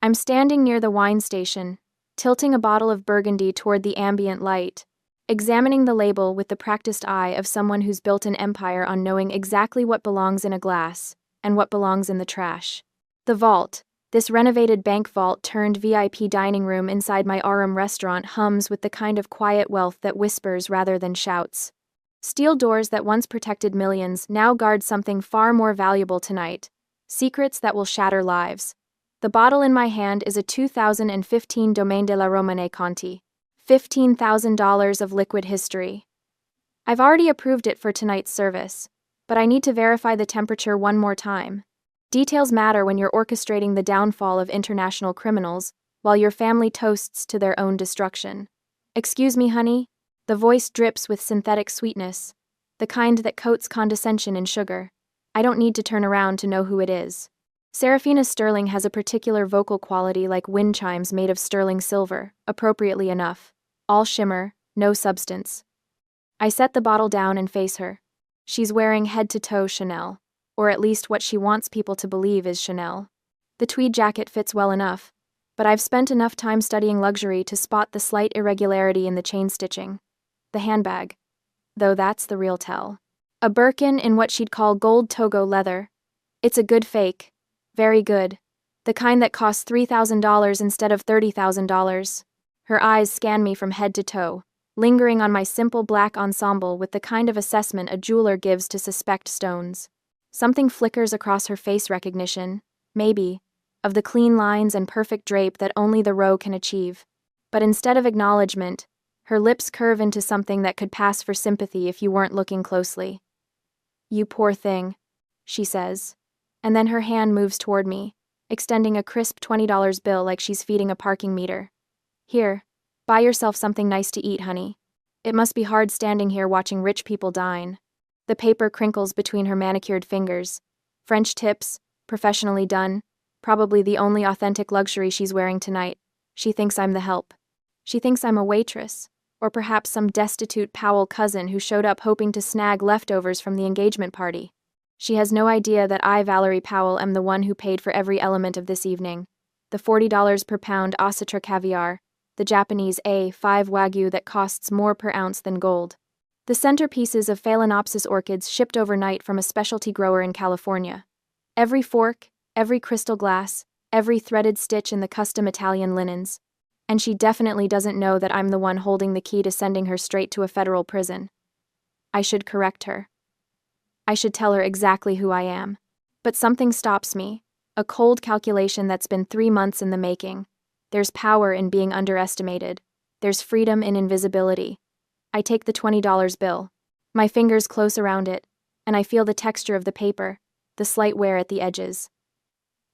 I'm standing near the wine station, tilting a bottle of Burgundy toward the ambient light, examining the label with the practiced eye of someone who's built an empire on knowing exactly what belongs in a glass and what belongs in the trash. The vault, this renovated bank vault turned VIP dining room inside my Arum restaurant, hums with the kind of quiet wealth that whispers rather than shouts. Steel doors that once protected millions now guard something far more valuable tonight, secrets that will shatter lives. The bottle in my hand is a 2015 Domaine de la Romane Conti. $15,000 of liquid history. I've already approved it for tonight's service, but I need to verify the temperature one more time. Details matter when you're orchestrating the downfall of international criminals, while your family toasts to their own destruction. Excuse me, honey? The voice drips with synthetic sweetness, the kind that coats condescension in sugar. I don't need to turn around to know who it is. Serafina Sterling has a particular vocal quality like wind chimes made of sterling silver, appropriately enough. All shimmer, no substance. I set the bottle down and face her. She's wearing head-to-toe Chanel, or at least what she wants people to believe is Chanel. The tweed jacket fits well enough, but I've spent enough time studying luxury to spot the slight irregularity in the chain stitching. The handbag, though that's the real tell. A Birkin in what she'd call gold Togo leather. It's a good fake. Very good. The kind that costs $3,000 instead of $30,000. Her eyes scan me from head to toe, lingering on my simple black ensemble with the kind of assessment a jeweler gives to suspect stones. Something flickers across her face recognition, maybe, of the clean lines and perfect drape that only the row can achieve. But instead of acknowledgement, her lips curve into something that could pass for sympathy if you weren't looking closely. "You poor thing," she says. And then her hand moves toward me, extending a crisp $20 bill like she's feeding a parking meter. "Here, buy yourself something nice to eat, honey. It must be hard standing here watching rich people dine." The paper crinkles between her manicured fingers. French tips, professionally done, probably the only authentic luxury she's wearing tonight. She thinks I'm the help. She thinks I'm a waitress, or perhaps some destitute Powell cousin who showed up hoping to snag leftovers from the engagement party. She has no idea that I, Valerie Powell, am the one who paid for every element of this evening. The $40 per pound Osatra caviar, the Japanese A5 Wagyu that costs more per ounce than gold. The centerpieces of Phalaenopsis orchids shipped overnight from a specialty grower in California. Every fork, every crystal glass, every threaded stitch in the custom Italian linens. And she definitely doesn't know that I'm the one holding the key to sending her straight to a federal prison. I should correct her. I should tell her exactly who I am. But something stops me, a cold calculation that's been 3 months in the making. There's power in being underestimated. There's freedom in invisibility. I take the $20 bill. My fingers close around it, and I feel the texture of the paper, the slight wear at the edges.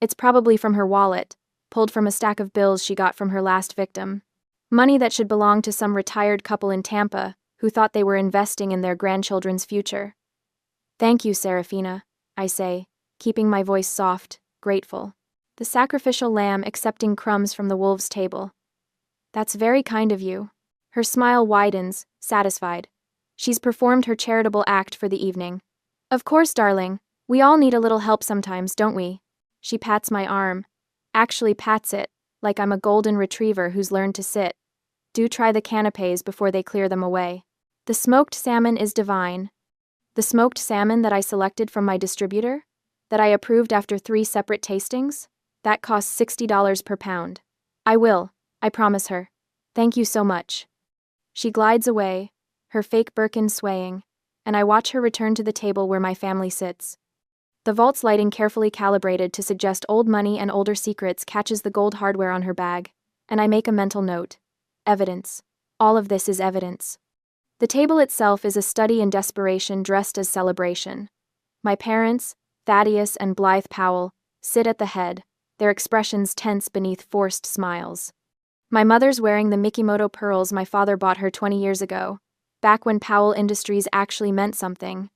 It's probably from her wallet, pulled from a stack of bills she got from her last victim. Money that should belong to some retired couple in Tampa who thought they were investing in their grandchildren's future. "Thank you, Serafina," I say, keeping my voice soft, grateful. The sacrificial lamb accepting crumbs from the wolf's table. "That's very kind of you." Her smile widens, satisfied. She's performed her charitable act for the evening. "Of course, darling. We all need a little help sometimes, don't we?" She pats my arm. Actually pats it, like I'm a golden retriever who's learned to sit. Do try the canapes before they clear them away. The smoked salmon is divine. The smoked salmon that I selected from my distributor? That I approved after 3 separate tastings? That costs $60 per pound. I will, I promise her. Thank you so much. She glides away, her fake Birkin swaying, and I watch her return to the table where my family sits. The vault's lighting, carefully calibrated to suggest old money and older secrets, catches the gold hardware on her bag, and I make a mental note. Evidence. All of this is evidence. The table itself is a study in desperation dressed as celebration. My parents, Thaddeus and Blythe Powell, sit at the head, their expressions tense beneath forced smiles. My mother's wearing the Mikimoto pearls my father bought her 20 years ago, back when Powell Industries actually meant something.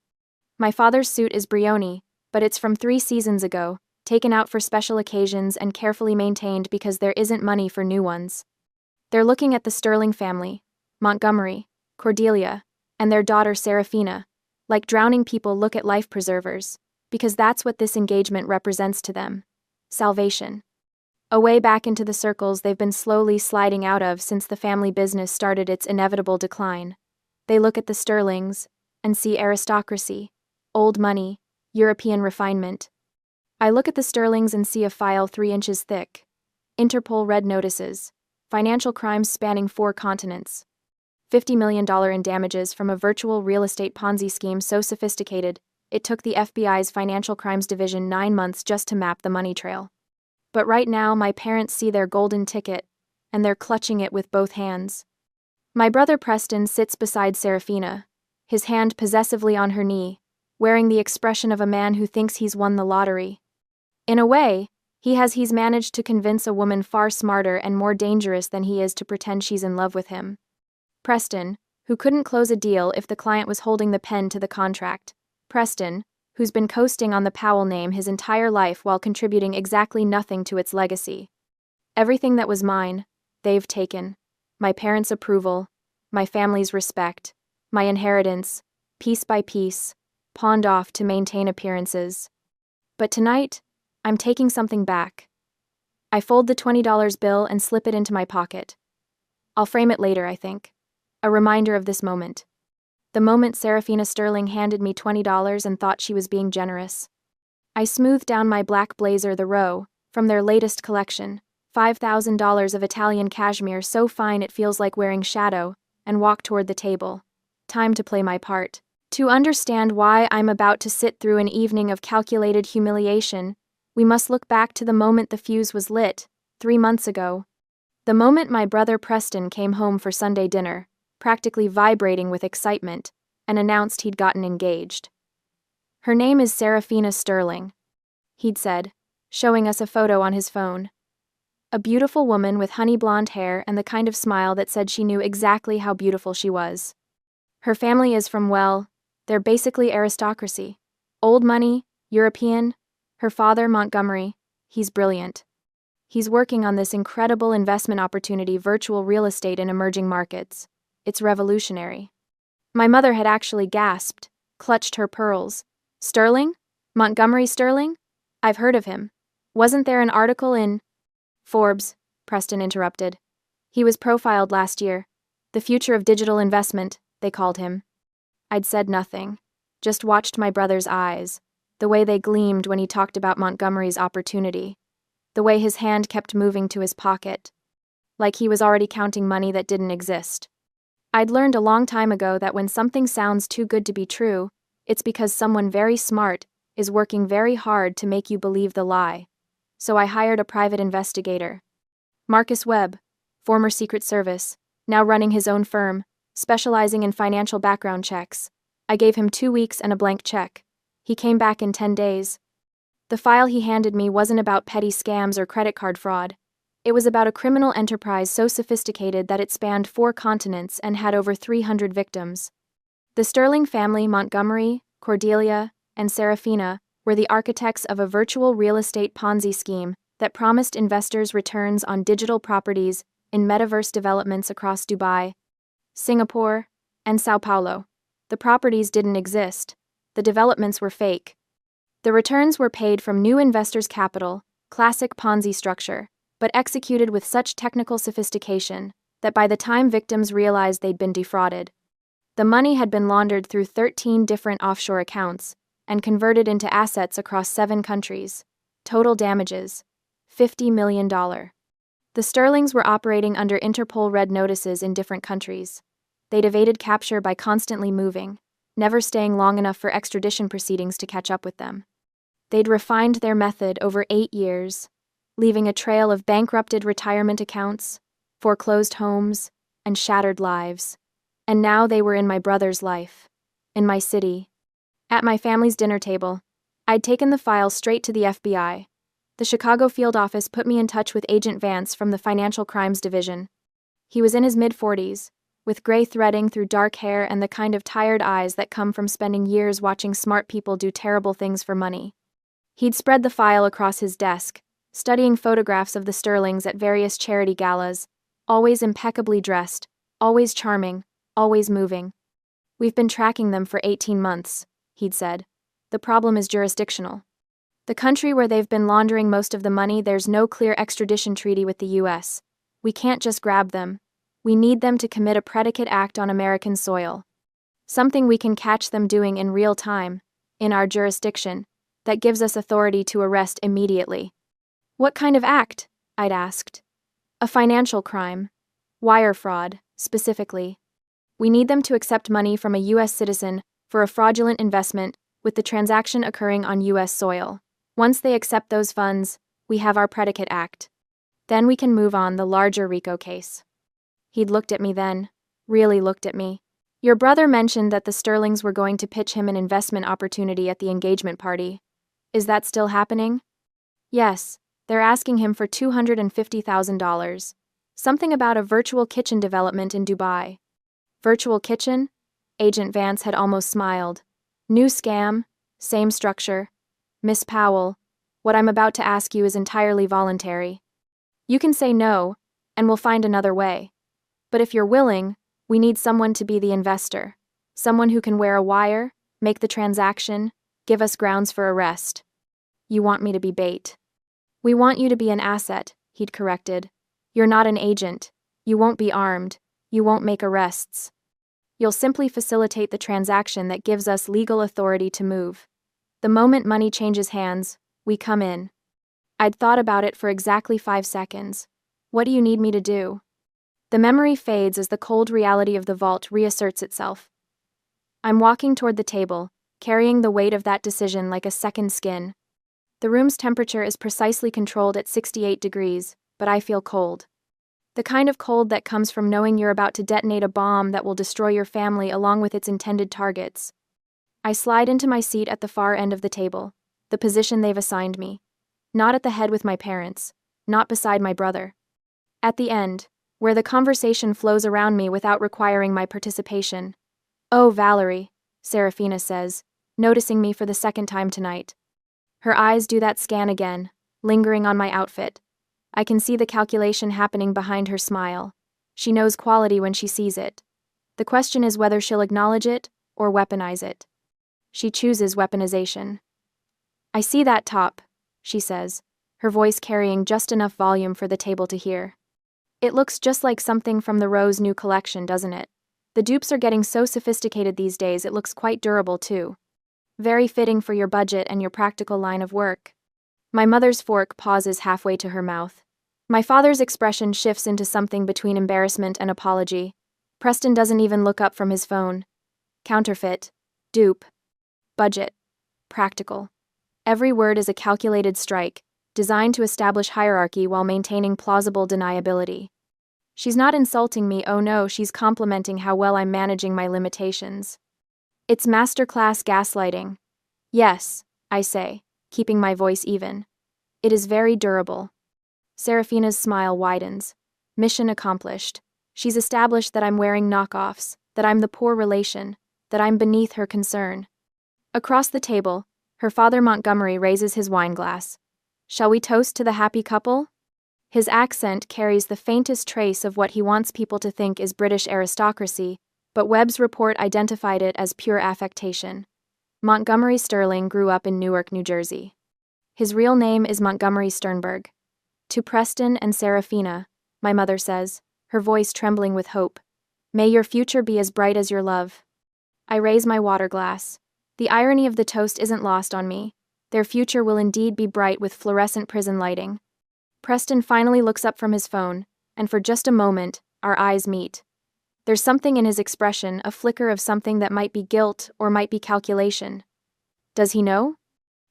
My father's suit is Brioni, but it's from 3 seasons ago, taken out for special occasions and carefully maintained because there isn't money for new ones. They're looking at the Sterling family, Montgomery, Cordelia, and their daughter Serafina, like drowning people look at life preservers, because that's what this engagement represents to them. Salvation. away back into the circles they've been slowly sliding out of since the family business started its inevitable decline. They look at the Sterlings and see aristocracy, old money, European refinement. I look at the Sterlings and see a file 3 inches thick. Interpol red notices, financial crimes spanning 4 continents. $50 million in damages from a virtual real estate Ponzi scheme so sophisticated, it took the FBI's Financial Crimes Division 9 months just to map the money trail. But right now, my parents see their golden ticket, and they're clutching it with both hands. My brother Preston sits beside Serafina, his hand possessively on her knee, wearing the expression of a man who thinks he's won the lottery. In a way, he's managed to convince a woman far smarter and more dangerous than he is to pretend she's in love with him. Preston, who couldn't close a deal if the client was holding the pen to the contract. Preston, who's been coasting on the Powell name his entire life while contributing exactly nothing to its legacy. Everything that was mine, they've taken. My parents' approval, my family's respect, my inheritance, piece by piece, pawned off to maintain appearances. But tonight, I'm taking something back. I fold the $20 bill and slip it into my pocket. I'll frame it later, I think. A reminder of this moment. The moment Serafina Sterling handed me $20 and thought she was being generous. I smoothed down my black blazer The Row, from their latest collection, $5,000 of Italian cashmere so fine it feels like wearing shadow, and walked toward the table. Time to play my part. To understand why I'm about to sit through an evening of calculated humiliation, we must look back to the moment the fuse was lit, 3 months ago. The moment my brother Preston came home for Sunday dinner, practically vibrating with excitement, and announced he'd gotten engaged. Her name is Serafina Sterling, he'd said, showing us a photo on his phone. A beautiful woman with honey blonde hair and the kind of smile that said she knew exactly how beautiful she was. Her family is from, well, they're basically aristocracy. Old money, European. Her father, Montgomery, he's brilliant. He's working on this incredible investment opportunity, virtual real estate in emerging markets. It's revolutionary. My mother had actually gasped, clutched her pearls. Sterling? Montgomery Sterling? I've heard of him. Wasn't there an article in Forbes? Preston interrupted. He was profiled last year. The future of digital investment, they called him. I'd said nothing, just watched my brother's eyes, the way they gleamed when he talked about Montgomery's opportunity, the way his hand kept moving to his pocket, like he was already counting money that didn't exist. I'd learned a long time ago that when something sounds too good to be true, it's because someone very smart is working very hard to make you believe the lie. So I hired a private investigator. Marcus Webb, former Secret Service, now running his own firm, specializing in financial background checks. I gave him 2 weeks and a blank check. He came back in 10 days. The file he handed me wasn't about petty scams or credit card fraud. It was about a criminal enterprise so sophisticated that it spanned 4 continents and had over 300 victims. The Sterling family, Montgomery, Cordelia, and Serafina, were the architects of a virtual real estate Ponzi scheme that promised investors returns on digital properties in metaverse developments across Dubai, Singapore, and Sao Paulo. The properties didn't exist. The developments were fake. The returns were paid from new investors' capital, classic Ponzi structure, but executed with such technical sophistication that by the time victims realized they'd been defrauded, the money had been laundered through 13 different offshore accounts and converted into assets across 7 countries. Total damages, $50 million. The Sterlings were operating under Interpol red notices in different countries. They'd evaded capture by constantly moving, never staying long enough for extradition proceedings to catch up with them. They'd refined their method over 8 years, leaving a trail of bankrupted retirement accounts, foreclosed homes, and shattered lives. And now they were in my brother's life, in my city. At my family's dinner table, I'd taken the file straight to the FBI. The Chicago field office put me in touch with Agent Vance from the Financial Crimes Division. He was in his mid-40s, with gray threading through dark hair and the kind of tired eyes that come from spending years watching smart people do terrible things for money. He'd spread the file across his desk, studying photographs of the Sterlings at various charity galas, always impeccably dressed, always charming, always moving. We've been tracking them for 18 months, he'd said. The problem is jurisdictional. The country where they've been laundering most of the money, there's no clear extradition treaty with the US. We can't just grab them. We need them to commit a predicate act on American soil. Something we can catch them doing in real time, in our jurisdiction, that gives us authority to arrest immediately. What kind of act? I'd asked. A financial crime. Wire fraud, specifically. We need them to accept money from a US citizen for a fraudulent investment, with the transaction occurring on US soil. Once they accept those funds, we have our predicate act. Then we can move on the larger RICO case. He'd looked at me then, really looked at me. Your brother mentioned that the Sterlings were going to pitch him an investment opportunity at the engagement party. Is that still happening? Yes, they're asking him for $250,000. Something about a virtual kitchen development in Dubai. Virtual kitchen? Agent Vance had almost smiled. New scam, same structure. Miss Powell, what I'm about to ask you is entirely voluntary. You can say no, and we'll find another way. But if you're willing, we need someone to be the investor. Someone who can wear a wire, make the transaction, give us grounds for arrest. You want me to be bait. We want you to be an asset, he'd corrected. You're not an agent. You won't be armed. You won't make arrests. You'll simply facilitate the transaction that gives us legal authority to move. The moment money changes hands, we come in. I'd thought about it for exactly 5 seconds. What do you need me to do? The memory fades as the cold reality of the vault reasserts itself. I'm walking toward the table, carrying the weight of that decision like a second skin. The room's temperature is precisely controlled at 68 degrees, but I feel cold. The kind of cold that comes from knowing you're about to detonate a bomb that will destroy your family along with its intended targets. I slide into my seat at the far end of the table, the position they've assigned me. Not at the head with my parents, not beside my brother. At the end, where the conversation flows around me without requiring my participation. Oh, Valerie, Serafina says, noticing me for the second time tonight. Her eyes do that scan again, lingering on my outfit. I can see the calculation happening behind her smile. She knows quality when she sees it. The question is whether she'll acknowledge it or weaponize it. She chooses weaponization. I see that top, she says, her voice carrying just enough volume for the table to hear. It looks just like something from the Rose new collection, doesn't it? The dupes are getting so sophisticated these days it looks quite durable too. Very fitting for your budget and your practical line of work. My mother's fork pauses halfway to her mouth. My father's expression shifts into something between embarrassment and apology. Preston doesn't even look up from his phone. Counterfeit. Dupe. Budget. Practical. Every word is a calculated strike, designed to establish hierarchy while maintaining plausible deniability. She's not insulting me, oh no, she's complimenting how well I'm managing my limitations. It's masterclass gaslighting. Yes, I say, keeping my voice even. It is very durable. Serafina's smile widens. Mission accomplished. She's established that I'm wearing knockoffs, that I'm the poor relation, that I'm beneath her concern. Across the table, her father Montgomery raises his wine glass. Shall we toast to the happy couple? His accent carries the faintest trace of what he wants people to think is British aristocracy, but Webb's report identified it as pure affectation. Montgomery Sterling grew up in Newark, New Jersey. His real name is Montgomery Sternberg. To Preston and Serafina, my mother says, her voice trembling with hope, may your future be as bright as your love. I raise my water glass. The irony of the toast isn't lost on me. Their future will indeed be bright with fluorescent prison lighting. Preston finally looks up from his phone, and for just a moment, our eyes meet. There's something in his expression, a flicker of something that might be guilt or might be calculation. Does he know?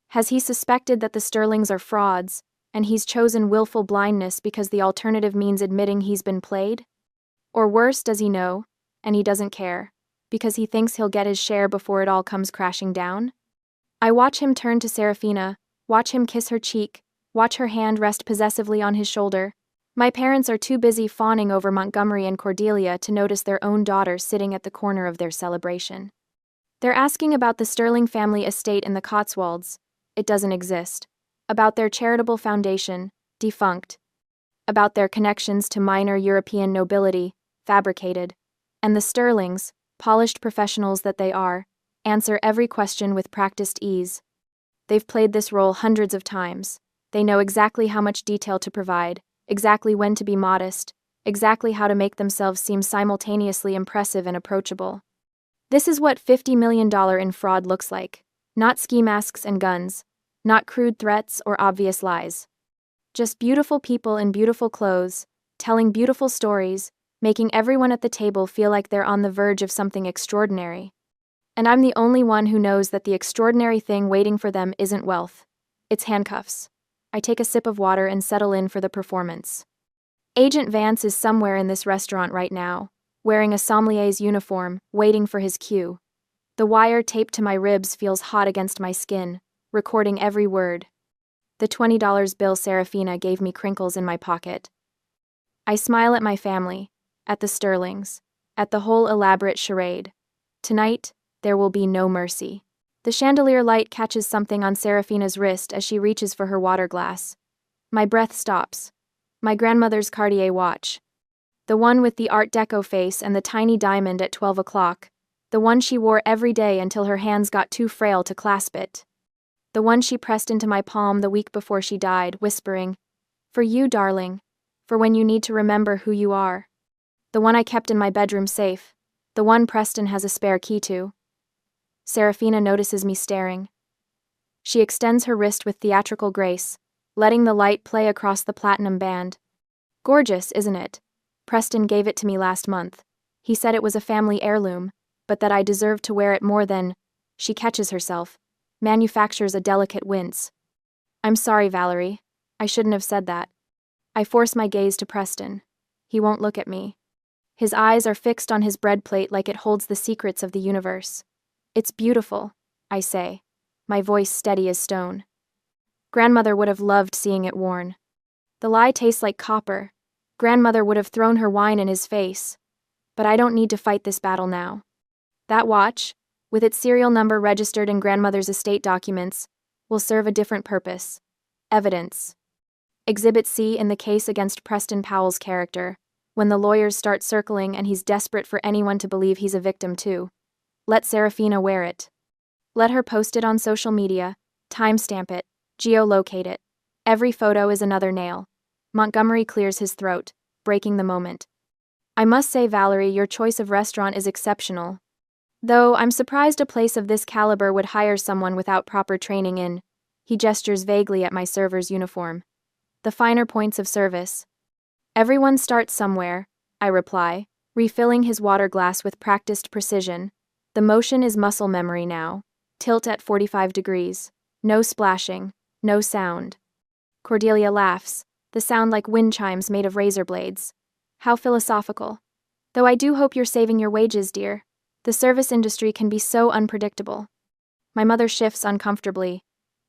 Has he suspected that the Sterlings are frauds, and he's chosen willful blindness because the alternative means admitting he's been played? Or worse, does he know, and he doesn't care, because he thinks he'll get his share before it all comes crashing down? I watch him turn to Serafina, watch him kiss her cheek, watch her hand rest possessively on his shoulder. My parents are too busy fawning over Montgomery and Cordelia to notice their own daughter sitting at the corner of their celebration. They're asking about the Sterling family estate in the Cotswolds. It doesn't exist. About their charitable foundation, defunct. About their connections to minor European nobility, fabricated. And the Sterlings, polished professionals that they are, answer every question with practiced ease. They've played this role hundreds of times. They know exactly how much detail to provide, exactly when to be modest, exactly how to make themselves seem simultaneously impressive and approachable. This is what $50 million in fraud looks like. Not ski masks and guns, not crude threats or obvious lies. Just beautiful people in beautiful clothes, telling beautiful stories, making everyone at the table feel like they're on the verge of something extraordinary. And I'm the only one who knows that the extraordinary thing waiting for them isn't wealth. It's handcuffs. I take a sip of water and settle in for the performance. Agent Vance is somewhere in this restaurant right now, wearing a sommelier's uniform, waiting for his cue. The wire taped to my ribs feels hot against my skin, recording every word. The $20 bill Serafina gave me crinkles in my pocket. I smile at my family, at the Sterlings, at the whole elaborate charade. Tonight, there will be no mercy. The chandelier light catches something on Serafina's wrist as she reaches for her water glass. My breath stops. My grandmother's Cartier watch. The one with the Art Deco face and the tiny diamond at 12 o'clock. The one she wore every day until her hands got too frail to clasp it. The one she pressed into my palm the week before she died, whispering, "For you, darling. For when you need to remember who you are." The one I kept in my bedroom safe. The one Preston has a spare key to. Serafina notices me staring. She extends her wrist with theatrical grace, letting the light play across the platinum band. Gorgeous, isn't it? Preston gave it to me last month. He said it was a family heirloom, but that I deserved to wear it more than... She catches herself, manufactures a delicate wince. I'm sorry, Valerie. I shouldn't have said that. I force my gaze to Preston. He won't look at me. His eyes are fixed on his bread plate like it holds the secrets of the universe. It's beautiful, I say, my voice steady as stone. Grandmother would have loved seeing it worn. The lie tastes like copper. Grandmother would have thrown her wine in his face. But I don't need to fight this battle now. That watch, with its serial number registered in grandmother's estate documents, will serve a different purpose. Evidence. Exhibit C in the case against Preston Powell's character, when the lawyers start circling and he's desperate for anyone to believe he's a victim too. Let Serafina wear it. Let her post it on social media, timestamp it, geolocate it. Every photo is another nail. Montgomery clears his throat, breaking the moment. I must say, Valerie, your choice of restaurant is exceptional. Though I'm surprised a place of this caliber would hire someone without proper training in... He gestures vaguely at my server's uniform. The finer points of service. Everyone starts somewhere, I reply, refilling his water glass with practiced precision. The motion is muscle memory now. Tilt at 45 degrees. No splashing. No sound. Cordelia laughs, the sound like wind chimes made of razor blades. How philosophical. Though I do hope you're saving your wages, dear. The service industry can be so unpredictable. My mother shifts uncomfortably.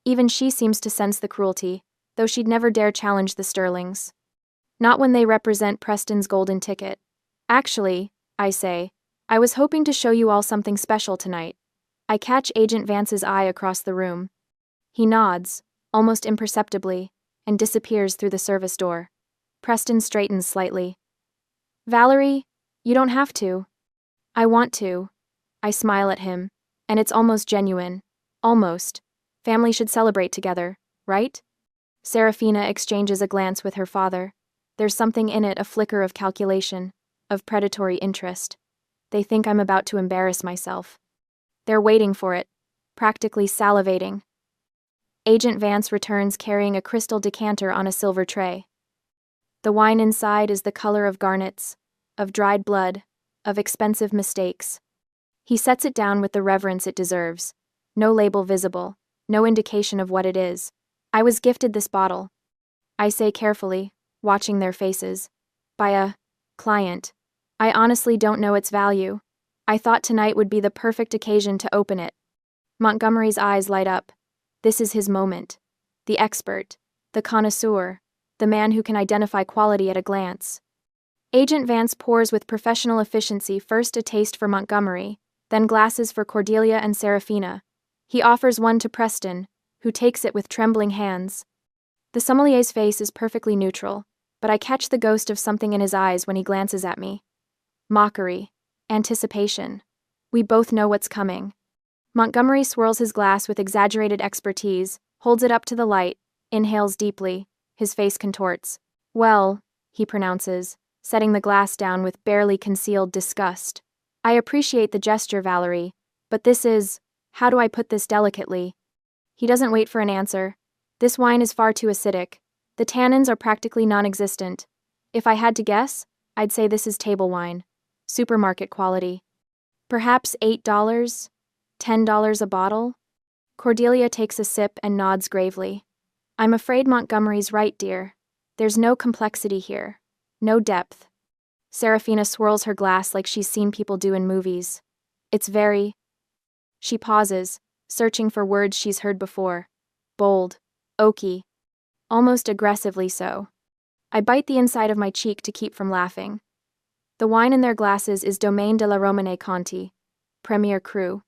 Even she seems to sense the cruelty, though she'd never dare challenge the Sterlings. Not when they represent Preston's golden ticket. Actually, I say, I was hoping to show you all something special tonight. I catch Agent Vance's eye across the room. He nods, almost imperceptibly, and disappears through the service door. Preston straightens slightly. Valerie, you don't have to. I want to. I smile at him, and it's almost genuine. Almost. Family should celebrate together, right? Serafina exchanges a glance with her father. There's something in it, a flicker of calculation, of predatory interest. They think I'm about to embarrass myself. They're waiting for it, practically salivating. Agent Vance returns carrying a crystal decanter on a silver tray. The wine inside is the color of garnets, of dried blood, of expensive mistakes. He sets it down with the reverence it deserves. No label visible, no indication of what it is. I was gifted this bottle. I say carefully, watching their faces. By a client. I honestly don't know its value. I thought tonight would be the perfect occasion to open it. Montgomery's eyes light up. This is his moment. The expert, the connoisseur, the man who can identify quality at a glance. Agent Vance pours with professional efficiency first a taste for Montgomery, then glasses for Cordelia and Serafina. He offers one to Preston, who takes it with trembling hands. The sommelier's face is perfectly neutral, but I catch the ghost of something in his eyes when he glances at me. Mockery. Anticipation. We both know what's coming. Montgomery swirls his glass with exaggerated expertise, holds it up to the light, inhales deeply, his face contorts. Well, he pronounces, setting the glass down with barely concealed disgust. I appreciate the gesture, Valerie, but this is, how do I put this delicately? He doesn't wait for an answer. This wine is far too acidic. The tannins are practically non-existent. If I had to guess, I'd say this is table wine. Supermarket quality. Perhaps $8, $10 a bottle? Cordelia takes a sip and nods gravely. I'm afraid Montgomery's right, dear. There's no complexity here. No depth. Serafina swirls her glass like she's seen people do in movies. It's very... She pauses, searching for words she's heard before. Bold. Oaky. Almost aggressively so. I bite the inside of my cheek to keep from laughing. The wine in their glasses is Domaine de la Romanée Conti, Premier Cru.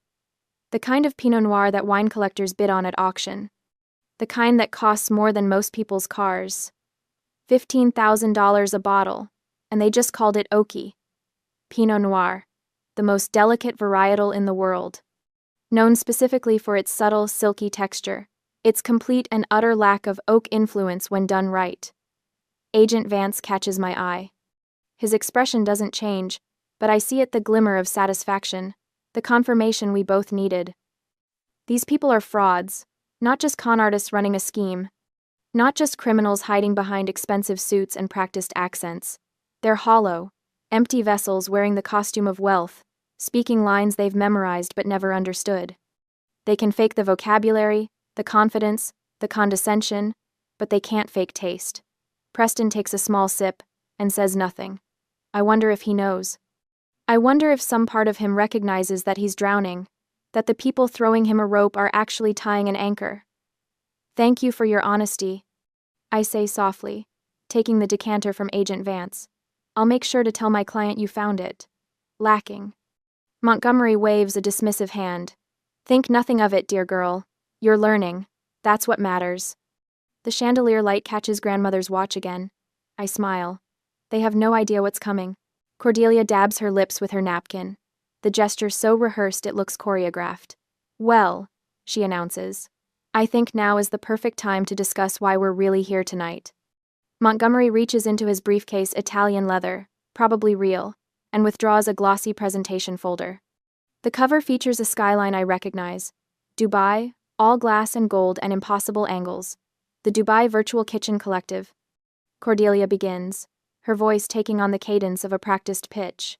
The kind of Pinot Noir that wine collectors bid on at auction. The kind that costs more than most people's cars. $15,000 a bottle, and they just called it Oaky. Pinot Noir, the most delicate varietal in the world. Known specifically for its subtle, silky texture, its complete and utter lack of oak influence when done right. Agent Vance catches my eye. His expression doesn't change, but I see it the glimmer of satisfaction, the confirmation we both needed. These people are frauds, not just con artists running a scheme, not just criminals hiding behind expensive suits and practiced accents. They're hollow, empty vessels wearing the costume of wealth, speaking lines they've memorized but never understood. They can fake the vocabulary, the confidence, the condescension, but they can't fake taste. Preston takes a small sip and says nothing. I wonder if he knows. I wonder if some part of him recognizes that he's drowning, that the people throwing him a rope are actually tying an anchor. Thank you for your honesty, I say softly, taking the decanter from Agent Vance. I'll make sure to tell my client you found it. Lacking. Montgomery waves a dismissive hand. Think nothing of it, dear girl. You're learning. That's what matters. The chandelier light catches grandmother's watch again. I smile. They have no idea what's coming. Cordelia dabs her lips with her napkin. The gesture so rehearsed it looks choreographed. Well, she announces. I think now is the perfect time to discuss why we're really here tonight. Montgomery reaches into his briefcase, Italian leather, probably real, and withdraws a glossy presentation folder. The cover features a skyline I recognize. Dubai, all glass and gold and impossible angles. The Dubai Virtual Kitchen Collective. Cordelia begins, her voice taking on the cadence of a practiced pitch.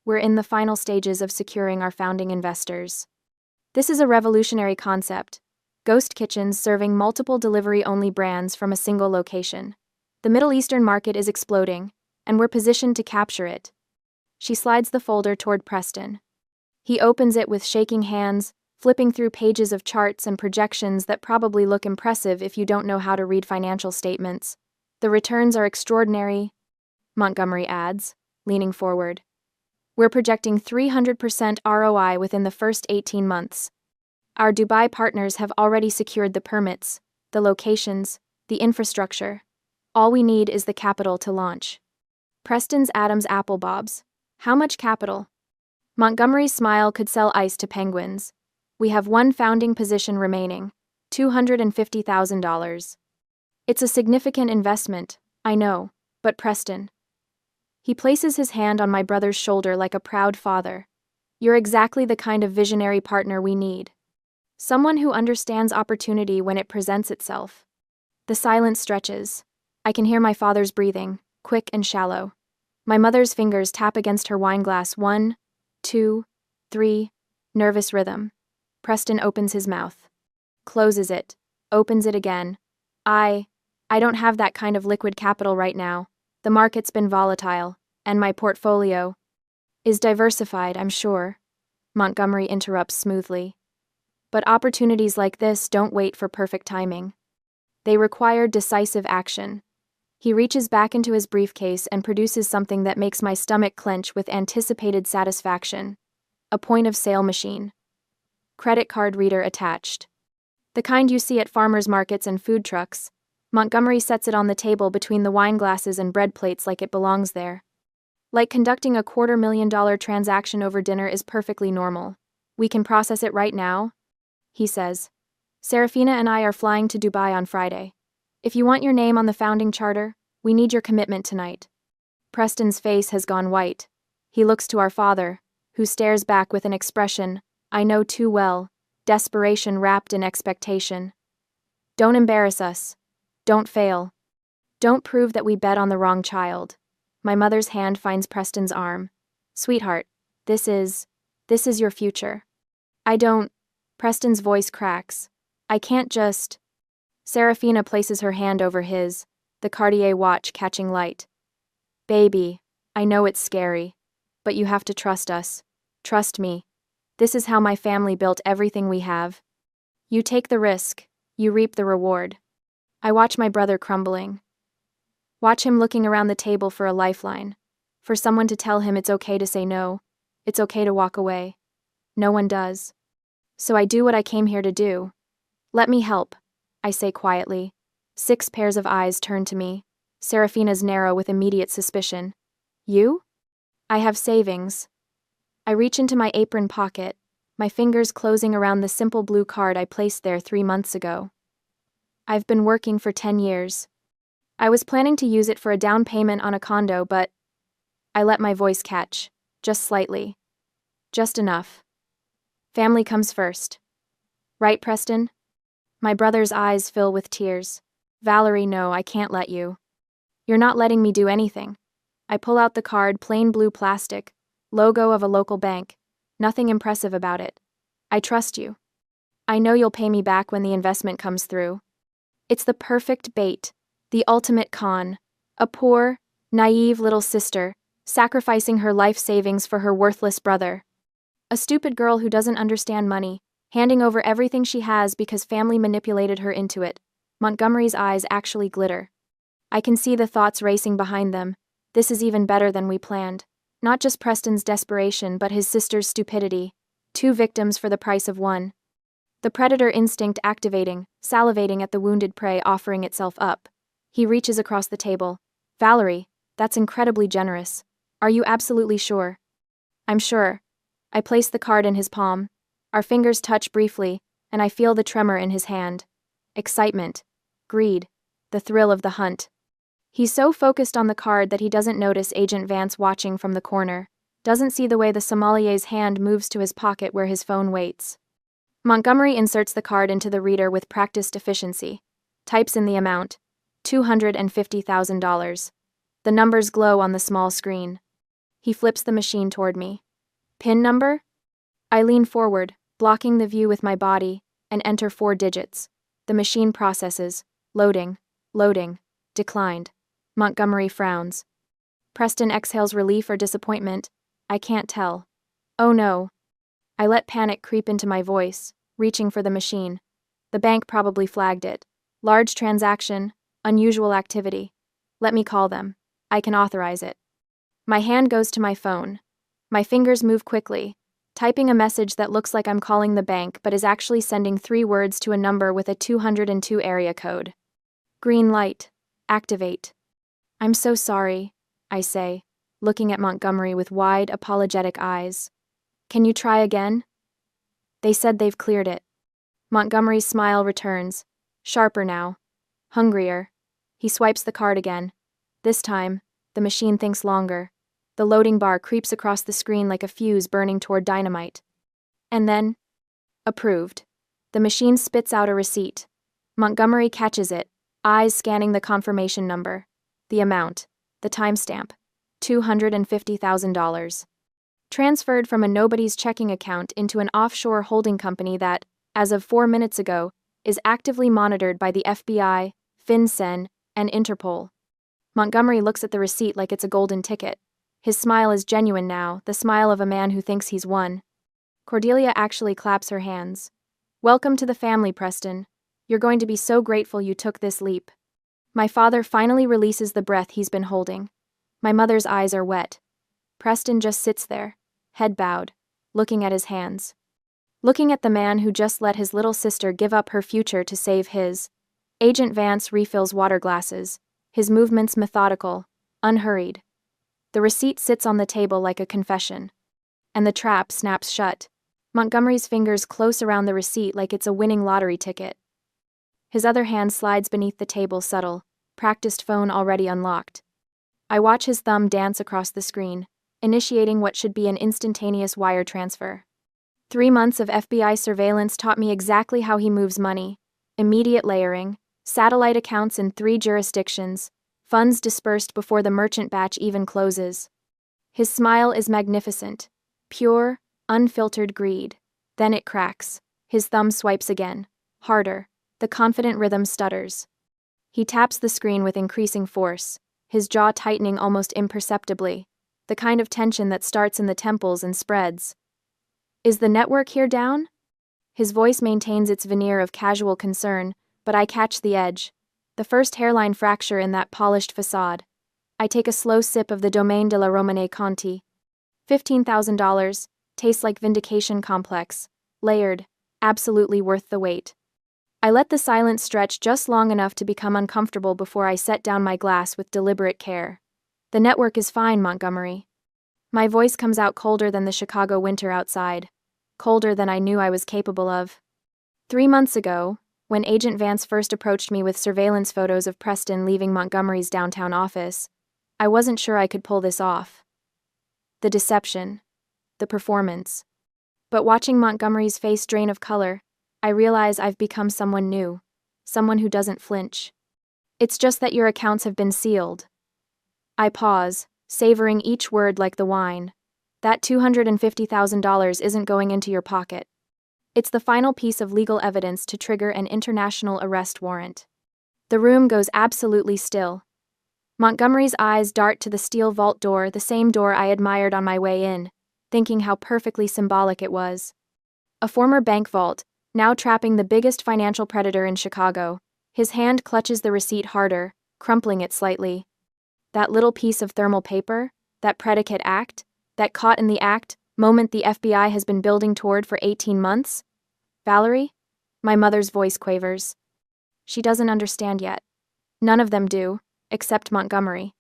We're in the final stages of securing our founding investors. This is a revolutionary concept. Ghost kitchens serving multiple delivery-only brands from a single location. The Middle Eastern market is exploding, and we're positioned to capture it. She slides the folder toward Preston. He opens it with shaking hands, flipping through pages of charts and projections that probably look impressive if you don't know how to read financial statements. The returns are extraordinary, Montgomery adds, leaning forward. We're projecting 300% ROI within the first 18 months. Our Dubai partners have already secured the permits, the locations, the infrastructure. All we need is the capital to launch. Preston's Adam's apple bobs. How much capital? Montgomery's smile could sell ice to penguins. We have one founding position remaining, $250,000. It's a significant investment, I know, but Preston. He places his hand on my brother's shoulder like a proud father. You're exactly the kind of visionary partner we need. Someone who understands opportunity when it presents itself. The silence stretches. I can hear my father's breathing, quick and shallow. My mother's fingers tap against her wine glass. 1, 2, 3, nervous rhythm. Preston opens his mouth. Closes it. Opens it again. I don't have that kind of liquid capital right now. The market's been volatile, and my portfolio is diversified, I'm sure. Montgomery interrupts smoothly. But opportunities like this don't wait for perfect timing. They require decisive action. He reaches back into his briefcase and produces something that makes my stomach clench with anticipated satisfaction. A point-of-sale machine. Credit card reader attached. The kind you see at farmers markets and food trucks. Montgomery sets it on the table between the wine glasses and bread plates like it belongs there. Like conducting a $250,000 transaction over dinner is perfectly normal. We can process it right now, he says. Serafina and I are flying to Dubai on Friday. If you want your name on the founding charter, we need your commitment tonight. Preston's face has gone white. He looks to our father, who stares back with an expression I know too well, desperation wrapped in expectation. Don't embarrass us. Don't fail. Don't prove that we bet on the wrong child. My mother's hand finds Preston's arm. Sweetheart, this is your future. I don't. Preston's voice cracks. I can't just. Serafina places her hand over his, the Cartier watch catching light. Baby, I know it's scary, but you have to trust us. Trust me. This is how my family built everything we have. You take the risk, you reap the reward. I watch my brother crumbling. Watch him looking around the table for a lifeline, for someone to tell him it's okay to say no, it's okay to walk away. No one does. So I do what I came here to do. Let me help, I say quietly. 6 pairs of eyes turn to me. Serafina's narrow with immediate suspicion. You? I have savings. I reach into my apron pocket, my fingers closing around the simple blue card I placed there 3 months ago. I've been working for 10 years. I was planning to use it for a down payment on a condo, but I let my voice catch, just slightly. Just enough. Family comes first. Right, Preston? My brother's eyes fill with tears. Valerie, no, I can't let you. You're not letting me do anything. I pull out the card, plain blue plastic, logo of a local bank. Nothing impressive about it. I trust you. I know you'll pay me back when the investment comes through. It's the perfect bait, the ultimate con. A poor, naive little sister, sacrificing her life savings for her worthless brother. A stupid girl who doesn't understand money, handing over everything she has because family manipulated her into it. Montgomery's eyes actually glitter. I can see the thoughts racing behind them. This is even better than we planned. Not just Preston's desperation, but his sister's stupidity. 2 victims for the price of 1. The predator instinct activating, salivating at the wounded prey offering itself up. He reaches across the table. Valerie, that's incredibly generous. Are you absolutely sure? I'm sure. I place the card in his palm. Our fingers touch briefly, and I feel the tremor in his hand. Excitement. Greed. The thrill of the hunt. He's so focused on the card that he doesn't notice Agent Vance watching from the corner, doesn't see the way the sommelier's hand moves to his pocket where his phone waits. Montgomery inserts the card into the reader with practiced efficiency. Types in the amount. $250,000. The numbers glow on the small screen. He flips the machine toward me. PIN number? I lean forward, blocking the view with my body, and enter 4 digits. The machine processes. Loading. Declined. Montgomery frowns. Preston exhales relief or disappointment. I can't tell. Oh no. I let panic creep into my voice, reaching for the machine. The bank probably flagged it. Large transaction, unusual activity. Let me call them. I can authorize it. My hand goes to my phone. My fingers move quickly, typing a message that looks like I'm calling the bank but is actually sending 3 words to a number with a 202 area code. Green light. Activate. I'm so sorry, I say, looking at Montgomery with wide, apologetic eyes. Can you try again? They said they've cleared it. Montgomery's smile returns, sharper now, hungrier. He swipes the card again. This time, the machine thinks longer. The loading bar creeps across the screen like a fuse burning toward dynamite. And then, approved. The machine spits out a receipt. Montgomery catches it, eyes scanning the confirmation number. The amount. The timestamp. $250,000. Transferred from a nobody's checking account into an offshore holding company that, as of 4 minutes ago, is actively monitored by the FBI, FinCEN, and Interpol. Montgomery looks at the receipt like it's a golden ticket. His smile is genuine now, the smile of a man who thinks he's won. Cordelia actually claps her hands. Welcome to the family, Preston. You're going to be so grateful you took this leap. My father finally releases the breath he's been holding. My mother's eyes are wet. Preston just sits there, head bowed, looking at his hands. Looking at the man who just let his little sister give up her future to save his. Agent Vance refills water glasses, his movements methodical, unhurried. The receipt sits on the table like a confession. And the trap snaps shut. Montgomery's fingers close around the receipt like it's a winning lottery ticket. His other hand slides beneath the table, subtle, practiced phone already unlocked. I watch his thumb dance across the screen, initiating what should be an instantaneous wire transfer. 3 months of FBI surveillance taught me exactly how he moves money. Immediate layering, satellite accounts in 3 jurisdictions, funds dispersed before the merchant batch even closes. His smile is magnificent. Pure, unfiltered greed. Then it cracks. His thumb swipes again. Harder. The confident rhythm stutters. He taps the screen with increasing force, his jaw tightening almost imperceptibly, the kind of tension that starts in the temples and spreads. Is the network here down? His voice maintains its veneer of casual concern, but I catch the edge. The first hairline fracture in that polished facade. I take a slow sip of the Domaine de la Romanée Conti. $15,000, tastes like vindication complex, layered, absolutely worth the wait. I let the silence stretch just long enough to become uncomfortable before I set down my glass with deliberate care. The network is fine, Montgomery. My voice comes out colder than the Chicago winter outside, colder than I knew I was capable of. 3 months ago, when Agent Vance first approached me with surveillance photos of Preston leaving Montgomery's downtown office, I wasn't sure I could pull this off. The deception. The performance. But watching Montgomery's face drain of color, I realize I've become someone new, someone who doesn't flinch. It's just that your accounts have been sealed. I pause, savoring each word like the wine. That $250,000 isn't going into your pocket. It's the final piece of legal evidence to trigger an international arrest warrant. The room goes absolutely still. Montgomery's eyes dart to the steel vault door, the same door I admired on my way in, thinking how perfectly symbolic it was. A former bank vault, now trapping the biggest financial predator in Chicago. His hand clutches the receipt harder, crumpling it slightly. That little piece of thermal paper, that predicate act, that caught in the act moment the FBI has been building toward for 18 months? Valerie? My mother's voice quavers. She doesn't understand yet. None of them do, except Montgomery.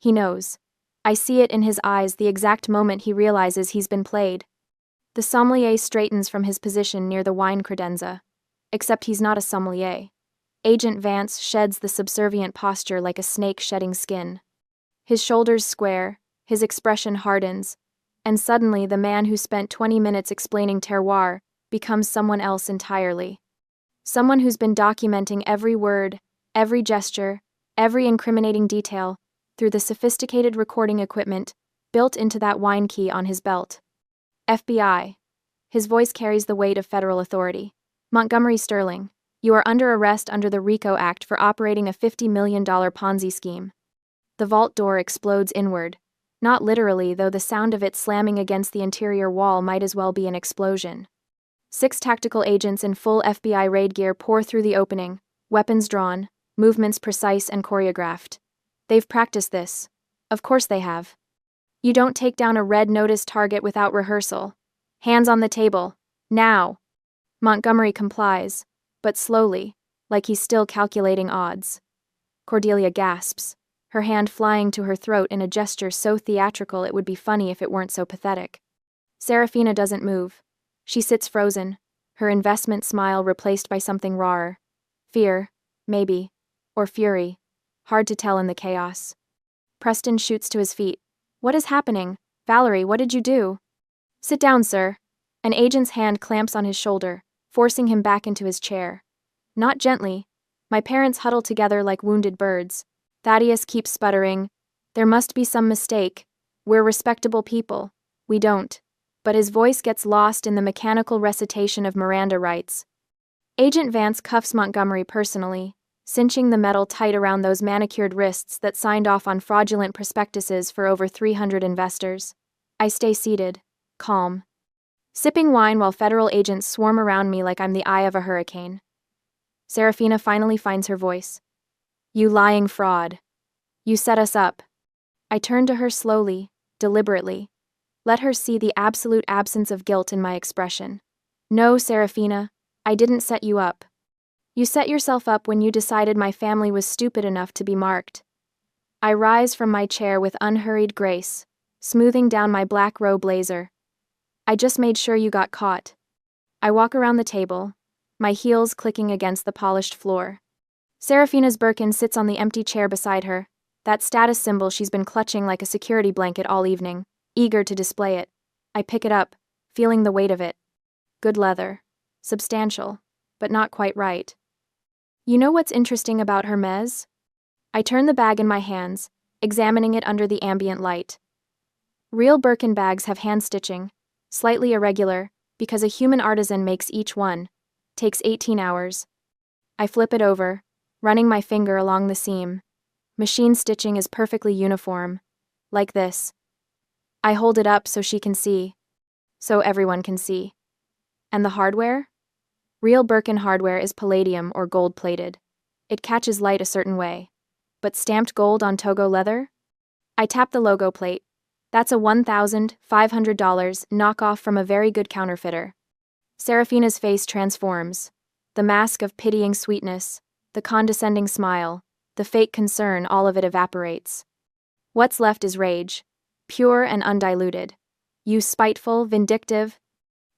He knows. I see it in his eyes the exact moment he realizes he's been played. The sommelier straightens from his position near the wine credenza. Except he's not a sommelier. Agent Vance sheds the subservient posture like a snake shedding skin. His shoulders square, his expression hardens, and suddenly the man who spent 20 minutes explaining terroir becomes someone else entirely. Someone who's been documenting every word, every gesture, every incriminating detail through the sophisticated recording equipment built into that wine key on his belt. FBI. His voice carries the weight of federal authority. Montgomery Sterling, you are under arrest under the RICO Act for operating a $50 million Ponzi scheme. The vault door explodes inward. Not literally, though the sound of it slamming against the interior wall might as well be an explosion. 6 tactical agents in full FBI raid gear pour through the opening, weapons drawn, movements precise and choreographed. They've practiced this. Of course they have. You don't take down a red notice target without rehearsal. Hands on the table. Now. Montgomery complies, but slowly, like he's still calculating odds. Cordelia gasps, her hand flying to her throat in a gesture so theatrical it would be funny if it weren't so pathetic. Serafina doesn't move. She sits frozen, her investment smile replaced by something rawer. Fear, maybe, or fury. Hard to tell in the chaos. Preston shoots to his feet. What is happening? Valerie, what did you do? Sit down, sir. An agent's hand clamps on his shoulder, forcing him back into his chair. Not gently. My parents huddle together like wounded birds. Thaddeus keeps sputtering. There must be some mistake. We're respectable people. We don't. But his voice gets lost in the mechanical recitation of Miranda rights. Agent Vance cuffs Montgomery personally, cinching the metal tight around those manicured wrists that signed off on fraudulent prospectuses for over 300 investors. I stay seated, calm, sipping wine while federal agents swarm around me like I'm the eye of a hurricane. Serafina finally finds her voice. You lying fraud. You set us up. I turn to her slowly, deliberately. Let her see the absolute absence of guilt in my expression. No, Serafina, I didn't set you up. You set yourself up when you decided my family was stupid enough to be marked. I rise from my chair with unhurried grace, smoothing down my black robe blazer. I just made sure you got caught. I walk around the table, my heels clicking against the polished floor. Serafina's Birkin sits on the empty chair beside her, that status symbol she's been clutching like a security blanket all evening, eager to display it. I pick it up, feeling the weight of it. Good leather. Substantial, but not quite right. You know what's interesting about Hermes? I turn the bag in my hands, examining it under the ambient light. Real Birkin bags have hand stitching, slightly irregular, because a human artisan makes each one. Takes 18 hours. I flip it over, running my finger along the seam. Machine stitching is perfectly uniform. Like this. I hold it up so she can see. So everyone can see. And the hardware? Real Birkin hardware is palladium or gold-plated. It catches light a certain way. But stamped gold on Togo leather? I tap the logo plate. That's a $1,500 knockoff from a very good counterfeiter. Serafina's face transforms. The mask of pitying sweetness, the condescending smile, the fake concern, all of it evaporates. What's left is rage. Pure and undiluted. You spiteful, vindictive.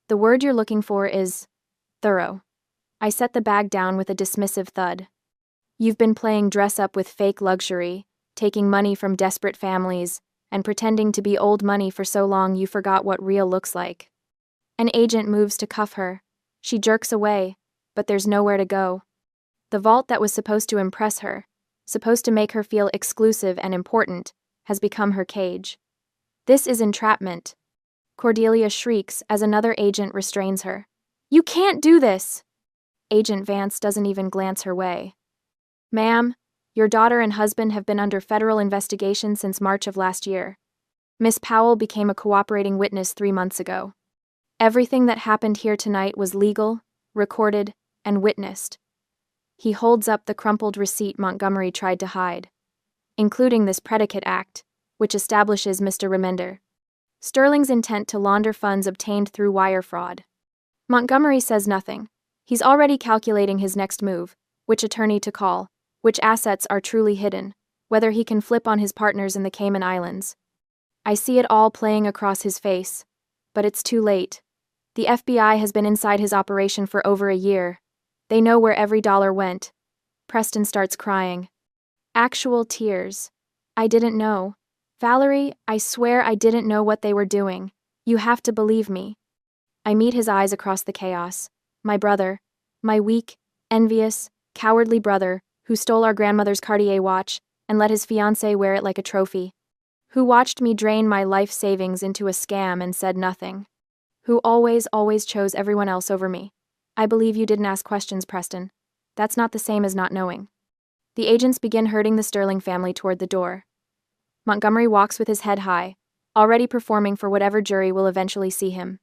The word you're looking for is thorough. I set the bag down with a dismissive thud. You've been playing dress-up with fake luxury, taking money from desperate families, and pretending to be old money for so long you forgot what real looks like. An agent moves to cuff her. She jerks away, but there's nowhere to go. The vault that was supposed to impress her, supposed to make her feel exclusive and important, has become her cage. This is entrapment. Cordelia shrieks as another agent restrains her. You can't do this! Agent Vance doesn't even glance her way. Ma'am, your daughter and husband have been under federal investigation since March of last year. Miss Powell became a cooperating witness 3 months ago. Everything that happened here tonight was legal, recorded, and witnessed. He holds up the crumpled receipt Montgomery tried to hide, including this predicate act, which establishes Mr. Remender Sterling's intent to launder funds obtained through wire fraud. Montgomery says nothing. He's already calculating his next move, which attorney to call, which assets are truly hidden, whether he can flip on his partners in the Cayman Islands. I see it all playing across his face, but it's too late. The FBI has been inside his operation for over a year. They know where every dollar went. Preston starts crying. Actual tears. I didn't know. Valerie, I swear I didn't know what they were doing. You have to believe me. I meet his eyes across the chaos. My brother. My weak, envious, cowardly brother, who stole our grandmother's Cartier watch and let his fiancée wear it like a trophy. Who watched me drain my life savings into a scam and said nothing. Who always chose everyone else over me. I believe you didn't ask questions, Preston. That's not the same as not knowing. The agents begin herding the Sterling family toward the door. Montgomery walks with his head high, already performing for whatever jury will eventually see him.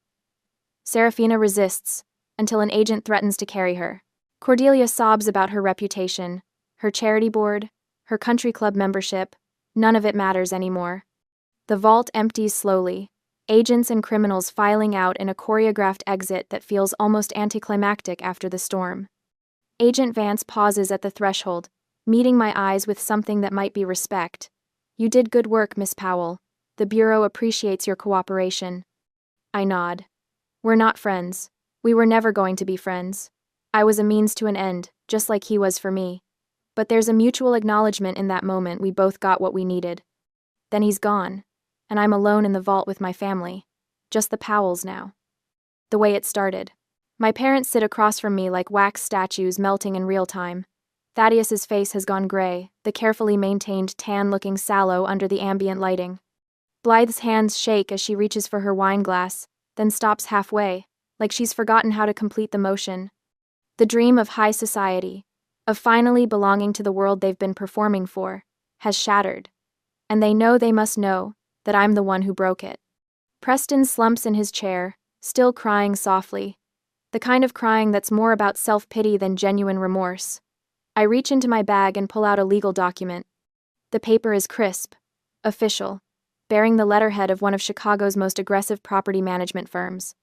Serafina resists, until an agent threatens to carry her. Cordelia sobs about her reputation, her charity board, her country club membership. None of it matters anymore. The vault empties slowly, agents and criminals filing out in a choreographed exit that feels almost anticlimactic after the storm. Agent Vance pauses at the threshold, meeting my eyes with something that might be respect. You did good work, Miss Powell. The Bureau appreciates your cooperation. I nod. We're not friends. We were never going to be friends. I was a means to an end, just like he was for me. But there's a mutual acknowledgement in that moment we both got what we needed. Then he's gone, and I'm alone in the vault with my family. Just the Powells now. The way it started. My parents sit across from me like wax statues melting in real time. Thaddeus's face has gone gray, the carefully maintained tan looking sallow under the ambient lighting. Blythe's hands shake as she reaches for her wine glass, then stops halfway, like she's forgotten how to complete the motion. The dream of high society, of finally belonging to the world they've been performing for, has shattered. And they must know, that I'm the one who broke it. Preston slumps in his chair, still crying softly. The kind of crying that's more about self-pity than genuine remorse. I reach into my bag and pull out a legal document. The paper is crisp, official, bearing the letterhead of one of Chicago's most aggressive property management firms.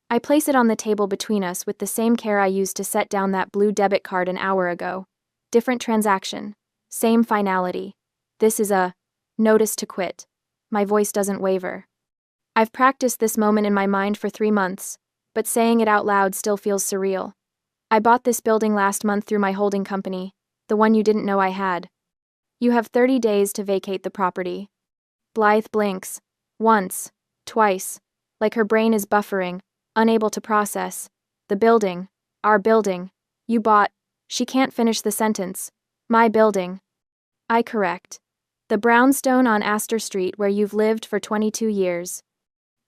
I place it on the table between us with the same care I used to set down that blue debit card an hour ago. Different transaction, same finality. This is a notice to quit. My voice doesn't waver. I've practiced this moment in my mind for 3 months, but saying it out loud still feels surreal. I bought this building last month through my holding company, the one you didn't know I had. You have 30 days to vacate the property. Blythe blinks. Once. Twice. Like her brain is buffering, unable to process. The building. Our building. You bought. She can't finish the sentence. My building. I correct. The brownstone on Astor Street where you've lived for 22 years.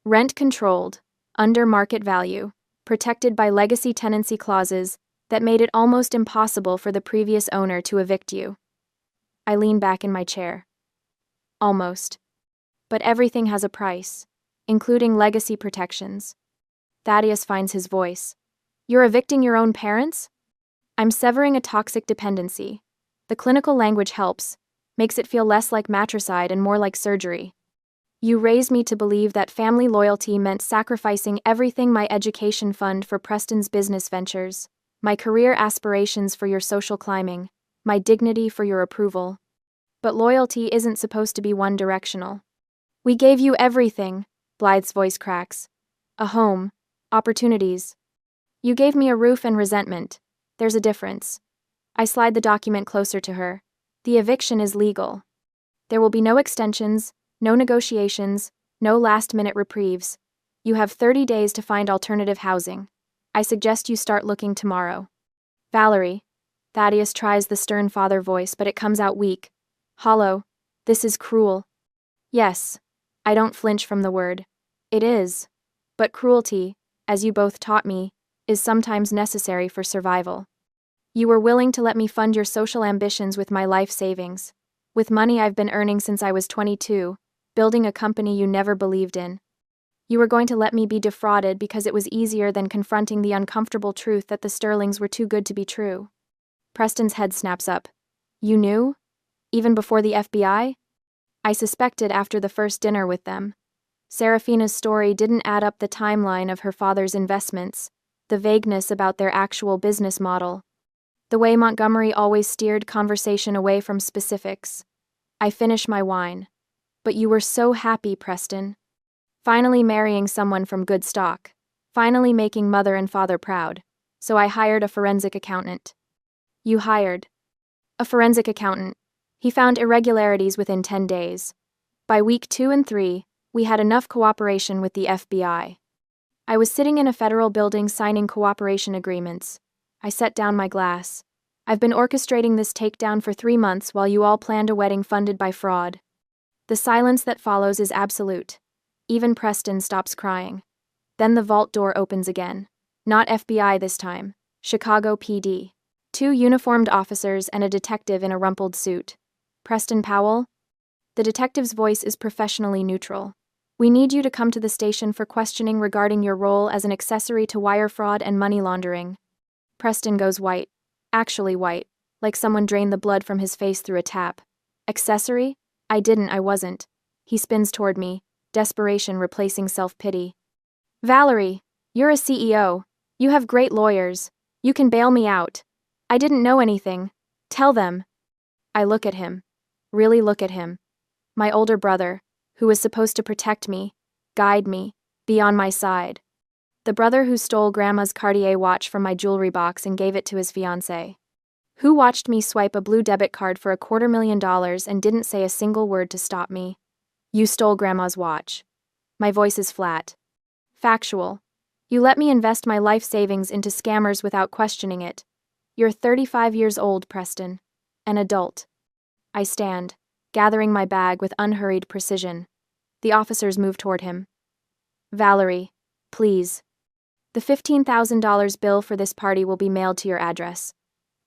Rent controlled. Under market value. Protected by legacy tenancy clauses that made it almost impossible for the previous owner to evict you. I lean back in my chair. Almost. But everything has a price, including legacy protections. Thaddeus finds his voice. You're evicting your own parents? I'm severing a toxic dependency. The clinical language helps, makes it feel less like matricide and more like surgery. You raised me to believe that family loyalty meant sacrificing everything: my education fund for Preston's business ventures, my career aspirations for your social climbing, my dignity for your approval. But loyalty isn't supposed to be one-directional. We gave you everything, Blythe's voice cracks. A home, opportunities. You gave me a roof and resentment. There's a difference. I slide the document closer to her. The eviction is legal. There will be no extensions, no negotiations, no last-minute reprieves. You have 30 days to find alternative housing. I suggest you start looking tomorrow. Valerie. Thaddeus tries the stern father voice, but it comes out weak. Hollow. This is cruel. Yes. I don't flinch from the word. It is. But cruelty, as you both taught me, is sometimes necessary for survival. You were willing to let me fund your social ambitions with my life savings, with money I've been earning since I was 22, building a company you never believed in. You were going to let me be defrauded because it was easier than confronting the uncomfortable truth that the Sterlings were too good to be true. Preston's head snaps up. You knew? Even before the FBI? I suspected after the first dinner with them. Serafina's story didn't add up: the timeline of her father's investments, the vagueness about their actual business model, the way Montgomery always steered conversation away from specifics. I finish my wine. But you were so happy, Preston. Finally marrying someone from good stock. Finally making mother and father proud. So I hired a forensic accountant. You hired a forensic accountant. He found irregularities within 10 days. By week 2 and 3, we had enough cooperation with the FBI. I was sitting in a federal building signing cooperation agreements. I set down my glass. I've been orchestrating this takedown for 3 months while you all planned a wedding funded by fraud. The silence that follows is absolute. Even Preston stops crying. Then the vault door opens again. Not FBI this time. Chicago PD. 2 uniformed officers and a detective in a rumpled suit. Preston Powell? The detective's voice is professionally neutral. We need you to come to the station for questioning regarding your role as an accessory to wire fraud and money laundering. Preston goes white. Actually white, like someone drained the blood from his face through a tap. Accessory? I wasn't. He spins toward me, desperation replacing self-pity. Valerie, you're a CEO. You have great lawyers. You can bail me out. I didn't know anything. Tell them. I look at him. Really look at him. My older brother, who was supposed to protect me, guide me, be on my side. The brother who stole Grandma's Cartier watch from my jewelry box and gave it to his fiancée. Who watched me swipe a blue debit card for $250,000 and didn't say a single word to stop me. You stole Grandma's watch. My voice is flat. Factual. You let me invest my life savings into scammers without questioning it. You're 35 years old, Preston. An adult. I stand, gathering my bag with unhurried precision. The officers move toward him. Valerie, please. The $15,000 bill for this party will be mailed to your address.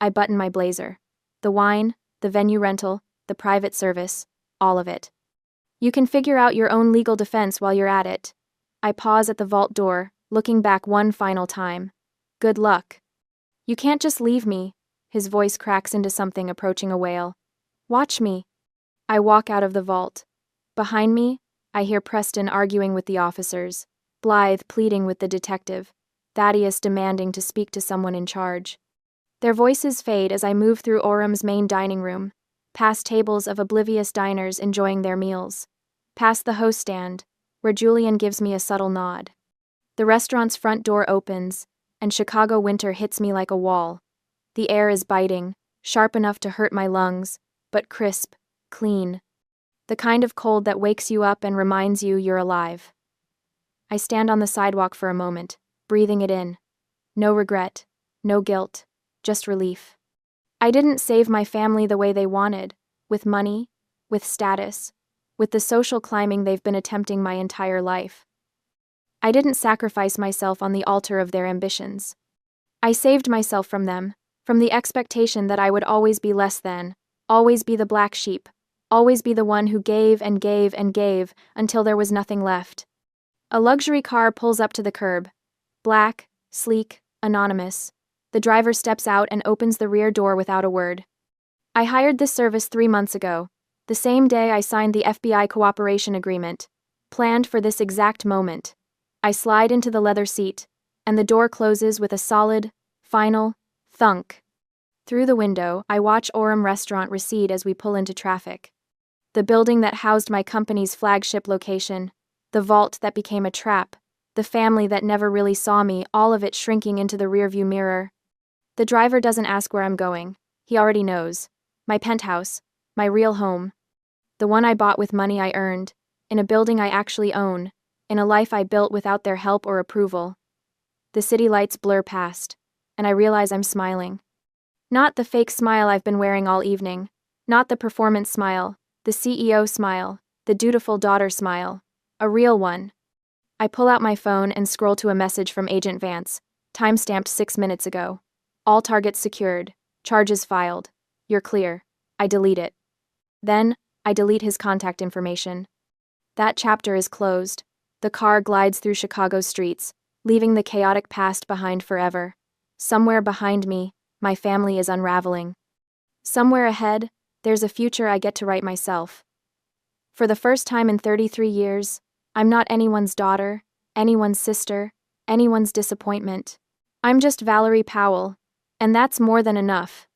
I button my blazer. The wine, the venue rental, the private service, all of it. You can figure out your own legal defense while you're at it. I pause at the vault door, looking back one final time. Good luck. You can't just leave me. His voice cracks into something approaching a wail. Watch me. I walk out of the vault. Behind me, I hear Preston arguing with the officers, Blythe pleading with the detective, Thaddeus demanding to speak to someone in charge. Their voices fade as I move through Orem's main dining room, past tables of oblivious diners enjoying their meals, past the host stand, where Julian gives me a subtle nod. The restaurant's front door opens, and Chicago winter hits me like a wall. The air is biting, sharp enough to hurt my lungs, but crisp, clean. The kind of cold that wakes you up and reminds you you're alive. I stand on the sidewalk for a moment, breathing it in. No regret, no guilt, just relief. I didn't save my family the way they wanted, with money, with status, with the social climbing they've been attempting my entire life. I didn't sacrifice myself on the altar of their ambitions. I saved myself from them, from the expectation that I would always be less than, always be the black sheep, always be the one who gave and gave and gave until there was nothing left. A luxury car pulls up to the curb. Black, sleek, anonymous. The driver steps out and opens the rear door without a word. I hired this service 3 months ago, the same day I signed the FBI cooperation agreement, planned for this exact moment. I slide into the leather seat, and the door closes with a solid, final thunk. Through the window, I watch Orem Restaurant recede as we pull into traffic. The building that housed my company's flagship location, the vault that became a trap, the family that never really saw me, all of it shrinking into the rearview mirror. The driver doesn't ask where I'm going. He already knows. My penthouse, my real home. The one I bought with money I earned, in a building I actually own, in a life I built without their help or approval. The city lights blur past, and I realize I'm smiling. Not the fake smile I've been wearing all evening, not the performance smile, the CEO smile, the dutiful daughter smile. A real one. I pull out my phone and scroll to a message from Agent Vance, time-stamped 6 minutes ago. All targets secured. Charges filed. You're clear. I delete it. Then, I delete his contact information. That chapter is closed. The car glides through Chicago's streets, leaving the chaotic past behind forever. Somewhere behind me, my family is unraveling. Somewhere ahead, there's a future I get to write myself. For the first time in 33 years, I'm not anyone's daughter, anyone's sister, anyone's disappointment. I'm just Valerie Powell, and that's more than enough.